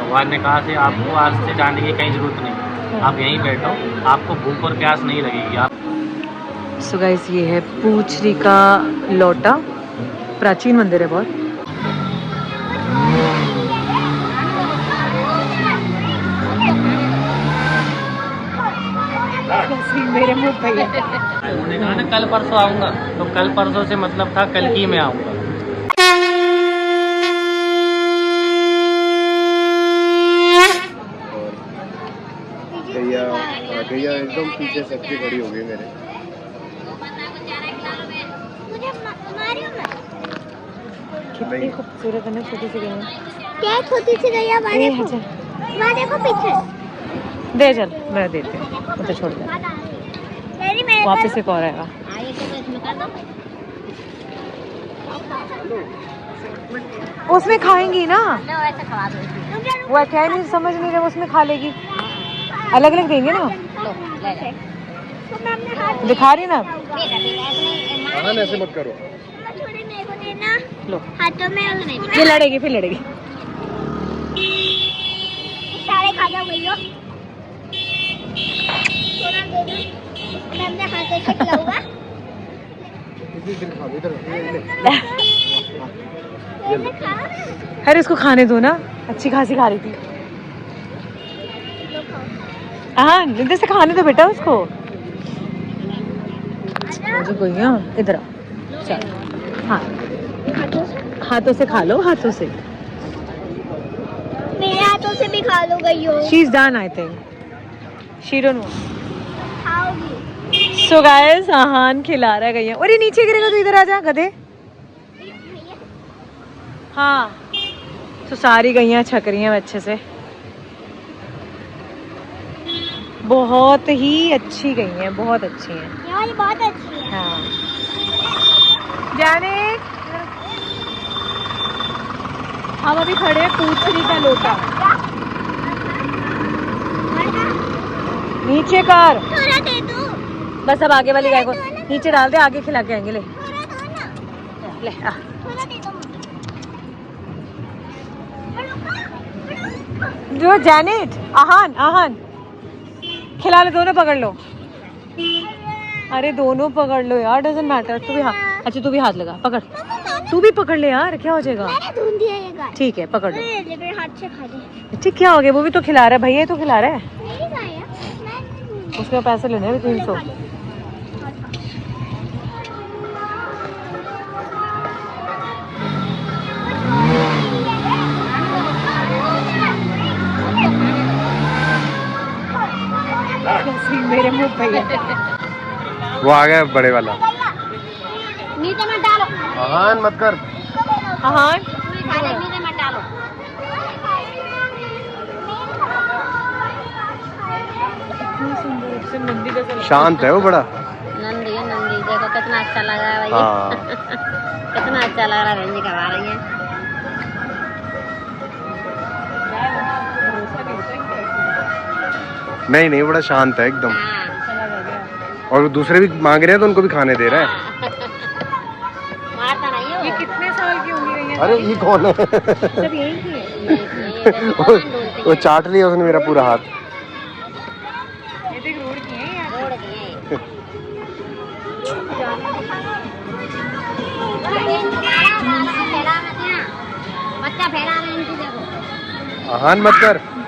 भगवान ने कहा कि आपको आज से जाने की कहीं ज़रूरत नहीं, आप यहीं बैठो, आपको भूख और प्यास नहीं लगेगी। आप सो गाइस ये है पूछरी का लौटा, प्राचीन मंदिर है बहुत। मेरे मुंह पे उन्होंने कहा ना कल परसों आऊँगा, तो कल परसों से मतलब था कल ही मैं आऊँगा। गैया एकदम पीछे सबकी खड़ी हो गई मेरे। कितनी खूबसूरत है ना छोटी सी गैया। क्या छोटी सी गैया? वहाँ देखो पीछे। दे चल, मैं देती हूँ, उसे छोड़ दे, वापस एक और आएगा। उसमें खाएंगी ना, वो क्या नहीं समझ नहीं रहे, उसमें खा लेगी। अलग अलग देंगे ना, दिखा रही ना। ऐसे मत करो। लो हाथों में ये लड़ेगी, फिर लड़ेगी। सारे खा जाओ भैया। मैं अपने हाथों से खिलाऊंगा। अरे इसको खाने दो ना, अच्छी खासी खा रही थी। हाँ इधर से खाने दो बेटा उसको। मुझे गैया इधर आ, चल। हाँ हाथों से खा लो, हाथों से। मेरे हाथों से भी खा लो गैया। She is done I think, she don't know. खाओगी? सो गाइस आहान खिला रहा है गैया। और ये नीचे गिरेगा तो इधर आ जा गधे। हाँ तो सारी गैया छक रही हैं अच्छे से, बहुत ही अच्छी गई हैं, बहुत अच्छी हैं। ये वाली बहुत अच्छी है। हाँ जाने हम अभी खड़े हैं पूछरी का लोटा। नीचे कर, थोड़ा दे दो। बस अब आगे वाली गाय को नीचे डाल दे, आगे खिला के आएंगे। ले थोड़ा दो ना, ले आ। थोड़ा दे दो। जो जैनेट, आहान आहान खिला ले, दोनों पकड़ लो। अरे दोनों पकड़ लो यार, डजंट मैटर। तू भी हाथ, अच्छा तू भी हाथ लगा, पकड़, तू भी पकड़ ले यार, क्या हो जाएगा। मैंने ढूंढ दिया ये गाय। ठीक है पकड़ लो। मेरे हाथ से खा दे। ठीक, क्या हो गया, वो भी तो खिला रहा है, भैया तो खिला रहा है। मेरी गाय है, मैं उसके पैसे लेने हैं 300। मेरे मुंह पे वो आ गया बड़े वाला। नीचे मत डालो। आहान मत कर। आहान नीचे मत डालो। शांत है वो बड़ा। नंदी है, नंदी देखो कितना अच्छा लग रहा है हाँ। कितना अच्छा लग रहा है। बहन जी करवा रही है। नहीं नहीं बड़ा शांत है एकदम। हाँ। और दूसरे भी मांग रहे हैं तो उनको भी खाने दे रहा है। मारता नहीं हो। ये कितने साल की होंगी गैया? अरे ये कौन है? सब यही की है। वो चाट लिया उसने मेरा पूरा हाथ। ये देख रोड की है यार। रोड की है। बच्चा फैला रहे हैं इनको देखो। आहान मत कर। फैला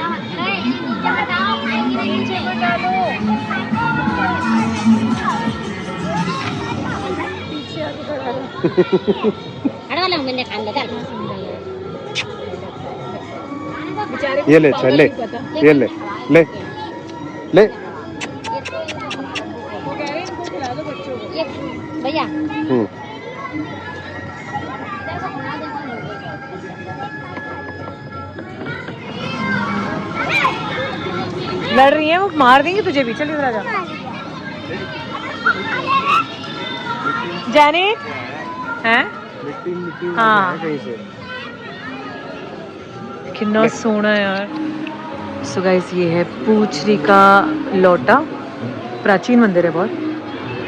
मत नीचे मत डालो, खाएंगी नहीं। नीचे मत डालो। अरे वाला मैंने खान दे चल। ये ले चल, ले ये ले ले ले। ये भैया लड़ रही है वो, मार देंगे तुझे भी। चल इधर आ जा। जैनेट हैं? हाँ कितना सोना यार। सो गाइस ये है पूछरी का लौटा, प्राचीन मंदिर है बहुत।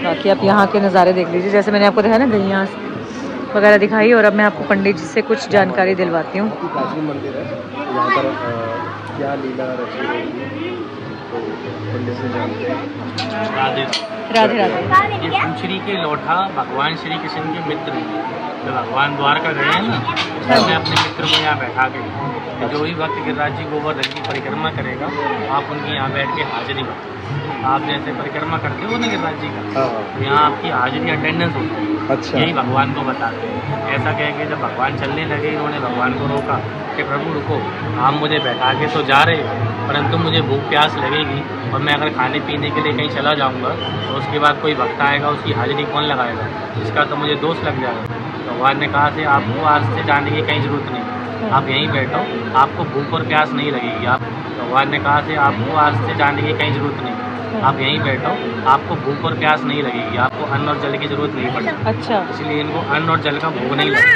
बाकी आप यहाँ के नज़ारे देख लीजिए, जैसे मैंने आपको दिखाया ना गैया वगैरह दिखाई और अब मैं आपको पंडित जी से कुछ जानकारी दिलवाती हूँ। प्राचीन मंदिर है यहाँ पर क्या लीला रची गई तो पंडित से जानते हैं। राधे राधे राधे। ये पूछरी के लोठा भगवान श्री कृष्ण के मित्र हैं। जब भगवान द्वारका गए हैं ना, तो हमने अपने मित्र को यहाँ बैठा के कि जो भी भक्त गिरिराज जी गोवर्धन की परिक्रमा करेगा आप उनकी यहाँ बैठ के हाजिरी करो। आप जैसे परिक्रमा करते हो ना गिरिराज जी का, तो यहाँ आपकी हाजिरी अटेंडेंस होती है। अच्छा। यही भगवान को बताते हैं। ऐसा कह के जब भगवान चलने लगे, इन्होंने भगवान को रोका कि प्रभु रुको, आप मुझे बैठा के तो जा रहे हो परंतु मुझे भूख प्यास लगेगी और मैं अगर खाने पीने के लिए कहीं चला जाऊँगा तो उसके बाद कोई भक्त आएगा, उसकी हाजिरी कौन लगाएगा, इसका तो मुझे दोष लग जाएगा। भगवान ने कहा कि आपको आज से जाने की कहीं ज़रूरत नहीं, आप यहीं बैठो, आपको भूख और प्यास नहीं लगेगी। आप भगवान ने कहा कि आपको आज से जाने की कहीं ज़रूरत नहीं, आप यहीं बैठो, आपको भूख और प्यास नहीं लगेगी, आपको अन्न और जल की ज़रूरत नहीं पड़ेगी। अच्छा। इसलिए इनको अन्न और जल का भूख नहीं लगता,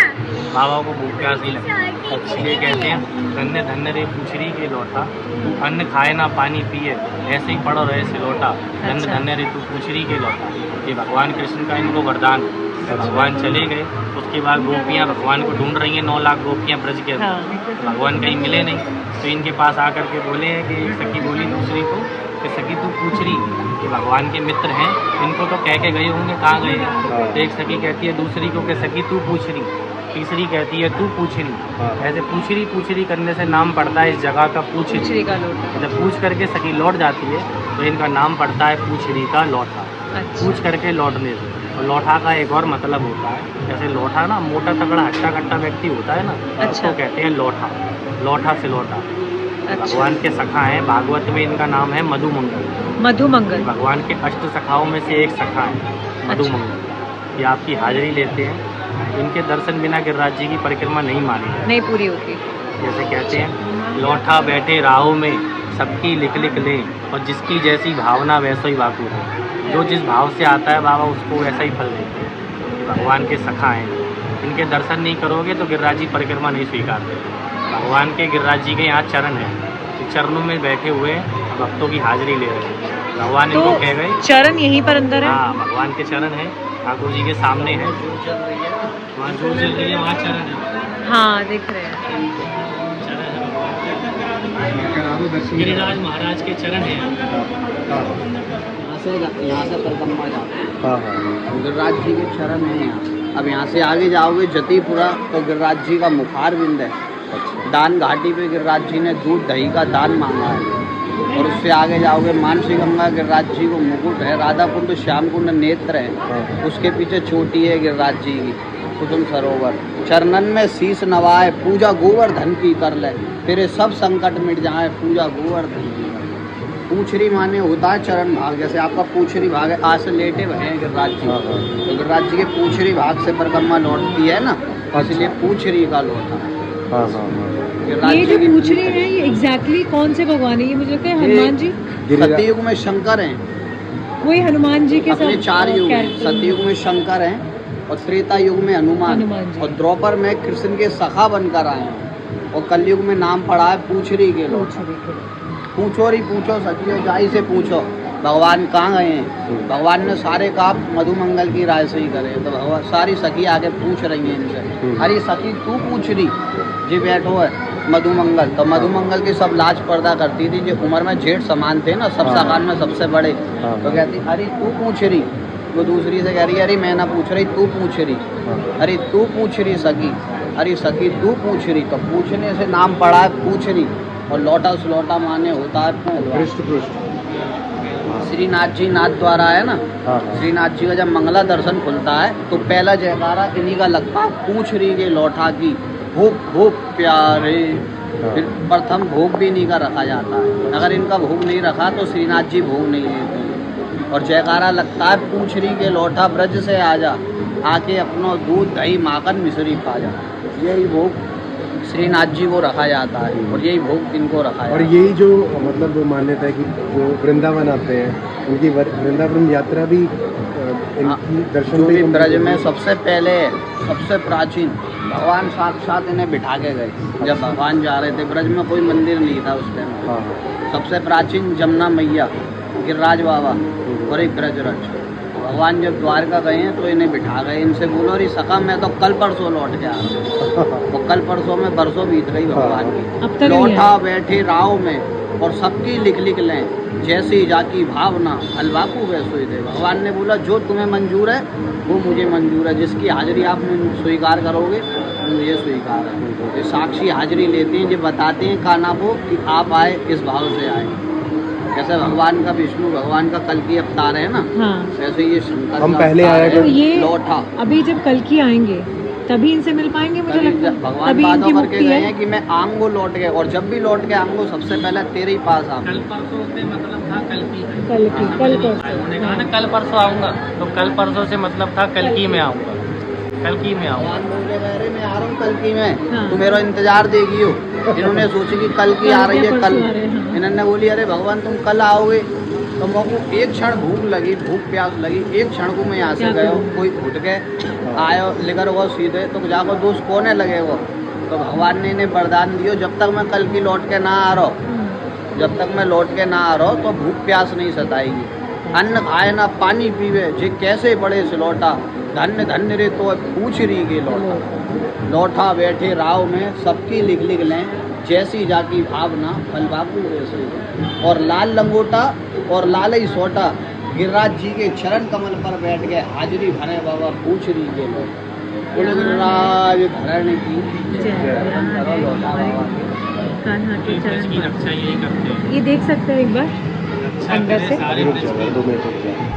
बाबा को भूख प्यास नहीं लगती। इसलिए कहते हैं धन्य धन्य रे पूछरी के लौटा, तू अन्न खाए ना पानी पिए, ऐसे ही पड़ो रहे सिलोटा। धन्य धन्य रे तू पूछरी के लौटा, ये भगवान कृष्ण का इनको वरदान है। भगवान चले गए, उसके बाद गोपियाँ भगवान को ढूंढ रही हैं, 9 लाख गोपियाँ ब्रज के अंदर। भगवान कहीं मिले नहीं, तो इनके पास आकर के बोले हैं कि सखी बोली दूसरी को कि सखी तू पूछ रही कि भगवान के मित्र हैं, इनको तो कह के गए होंगे, कहाँ गए हैं। तो एक सखी कहती है दूसरी को कि सखी तू पूछ रही, तीसरी कहती है तू पूछ रही। ऐसे पूछ रही करने से नाम पड़ता है इस जगह का पूछरी का लोटा। जब पूछ करके सखी लौट जाती है तो इनका नाम पड़ता है पूछरी का लौटा। पूछ करके लौटने से। और लौटा का एक और मतलब होता है, जैसे लौटा ना मोटा तगड़ा हट्टा कट्टा व्यक्ति होता है ना, उसको कहते हैं लौटा, लौटा से लौटा। भगवान के सखा हैं, भागवत में इनका नाम है मधुमंगल। मधुमंगल भगवान के 8 सखाओं में से एक सखा है मधुमंगल। ये आपकी हाजिरी लेते हैं, इनके दर्शन बिना गिरिराज जी की परिक्रमा नहीं मानी नहीं पूरी होती। जैसे कहते हैं लौटा बैठे राहों में सबकी लिख लिख लें, और जिसकी जैसी भावना वैसा ही वाकू है। जो जिस भाव से आता है बाबा उसको वैसा ही फल देते हैं। भगवान के सखा हैं, इनके दर्शन नहीं करोगे तो गिरिराज जी परिक्रमा नहीं स्वीकारते। भगवान के गिरिराज जी के यहाँ चरण है, चरणों में बैठे हुए भक्तों की हाजिरी ले रहे हैं। भगवान तो इनको कह गए चरण यहीं पर अंदर है। हाँ, भगवान के चरण है, ठाकुर जी के सामने है, वहाँ जो चल रही है वहाँ चरण है। हाँ देख रहे हैं। गिरिराज महाराज के चरण है। यहाँ से परिक्रमा जाते हैं, गिरिराज जी के चरण है यहाँ। अब यहाँ से आगे जाओगे जतीपुरा तो गिरिराज जी का मुखार बिंद है। दान घाटी पे गिरिराज जी ने दूध दही का दान मांगा है। और उससे आगे जाओगे मानसी गंगा गिरिराज जी को मुकुट है, राधा कुंड श्याम कुंड नेत्र है, उसके पीछे चोटी है गिरिराज जी की कुसुम सरोवर। चरणन में शीश नवाए पूजा गोवर्धन की कर ले, तेरे सब संकट मिट जाए पूजा गोवर्धन की। पूछरी माने होता है चरण भाग, जैसे आपका पूछरी भाग है, आज से लेटे हुए हैं गिरिराज जी, तो गिरिराज जी के पूछरी भाग से परिक्रमा लौटती है ना, इसलिए पूछरी का लौटा है। ये जो पूछ रहे हैं ये एग्जैक्टली कौन से भगवान है? ये मुझे लगता है हनुमान जी। सतयुग में शंकर हैं, वही हनुमान जी के अपने 4 युग हैं। सतयुग में शंकर हैं और त्रेता युग में हनुमान, और द्रौपद में कृष्ण के सखा बनकर आए हैं, और कलयुग में नाम पड़ा है पूछरी के लोग। पूछो री पूछो सखियो जाई से पूछो भगवान कहाँ गए हैं। भगवान ने सारे काम मधुमंगल की राय से ही करे, तो भगवान सारी सखी आगे पूछ रही हैं इनसे, अरे सखी तू पूछ रही जी बैठो है मधुमंगल। तो मधुमंगल की सब लाज पर्दा करती थी, जो उम्र में जेठ समान थे ना, सब सखान में सबसे बड़े, तो कहती अरे तू पूछ रही। वो दूसरी से कह रही अरे मैं ना पूछ रही तू पूछ रही, अरे तू पूछ रही सखी, अरे सखी तू पूछ रही। तो पूछने से नाम पड़ा है पूछ रही, और लौटा सुलौटा माने होता है पृष्ठ। श्रीनाथ जी नाथ द्वारा है ना, श्रीनाथ जी का जब मंगला दर्शन खुलता है तो पहला जयकारा इन्हीं का लगता है, पूछ रही के लौटा की भोग भोग प्यारे। फिर प्रथम भोग भी इन्हीं का रखा जाता है, अगर इनका भोग नहीं रखा तो श्रीनाथ जी भोग नहीं लेते। और जयकारा लगता है पूछ रही के लौटा ब्रज से आजा, आके अपनो दूध दही माखन मिश्री खा जा। यही भोग श्रीनाथ जी को रखा जाता है, और यही भोग इनको रखा है। और यही जो मतलब मान्यता है कि जो वृंदावन आते हैं उनकी वृंदावन यात्रा भी इनकी दर्शन जो भी ब्रज में सबसे पहले सबसे प्राचीन भगवान साक्षात इन्हें बिठा के गए। जब भगवान जा रहे थे, ब्रज में कोई मंदिर नहीं था उस टाइम। सबसे प्राचीन जमुना मैया, गिरिराज बाबा और एक ब्रजरज, भगवान जब द्वारका गए हैं तो इन्हें बिठा गए, इनसे बोलो अरे सखा मैं तो कल परसों लौट के आ रहा हूँ। तो कल परसों में बरसों बीत गई भगवान अब की। तक नहीं लौटा आया। बैठे राव में और सबकी लिख लिख लें, जैसी जाकी भावना अलवाकू वैसो ही दे। भगवान ने बोला जो तुम्हें मंजूर है वो मुझे मंजूर है, जिसकी हाजिरी आप स्वीकार करोगे वो मुझे स्वीकार है। ये साक्षी हाजिरी लेते हैं, जो बताते हैं काना को कि आप आए किस भाव से आए। जैसे भगवान का विष्णु भगवान का कल की अवतार है ना, हाँ वैसे ये शंकर हम का पहले अवतार आया है, तो ये लौटा। अभी जब कल की आएंगे तभी इनसे मिल पाएंगे, मुझे तभी लगता है भगवान तभी वादा इनकी करके मुक्ति गए है। हैं कि मैं आऊंगो लौट के, और जब भी लौट के आऊंगो सबसे पहले तेरे ही पास आऊंगा। कल परसों से मतलब था कल की है। कल की कल को उन्होंने कहा ना कल परसों आऊँगा, तो कल परसों से मतलब था कल की में आऊँगा, कल की में आऊँगा। भगवान बोल रहे अरे मैं आ रहा हूँ कल की में, हाँ। तू मेरा इंतजार देखियो। इन्होंने सोची कि कल की आ रही है, कल परसों आ रहे हैं, हाँ। इन्होंने बोली अरे भगवान तुम कल आओगे, तो मुझको एक क्षण भूख लगी, भूख प्यास लगी, एक क्षण को मैं यहाँ से क्या गया, करूं? कोई उठ के आयो लेकर वो सीधे, तो जाकर दोस्त कोने लगे वो। तो भगवान ने इन्हें वरदान दियो जब तक मैं कल की लौट के ना आ रहा हूँ, जब तक मैं लौट के ना आ रहा हूँ तो भूख प्यास नहीं सताएगी। अन्न खाए ना पानी पीवे, जे कैसे बड़े से लौटा, धन्य धन्य रे तो पूछ रही के लौटा। लौटा बैठे राव में सबकी लिख लिख लें, जैसी जाकी भावना फलबाकू वैसे। और लाल लंगोटा और लाल ही सोटा गिरिराज जी के चरण कमल पर बैठ गए, हाजिरी भरे बाबा पूछ रही के लोग। गिरिराज धरण की करो लौटा बाबा। कान्हा के ब्रज की चरण रक्षा यही करते हैं। ये देख सकते हैं एक बार रक्षा अंदर करें से? सारे ब्रज की। 2 मिनट रुक जाओ।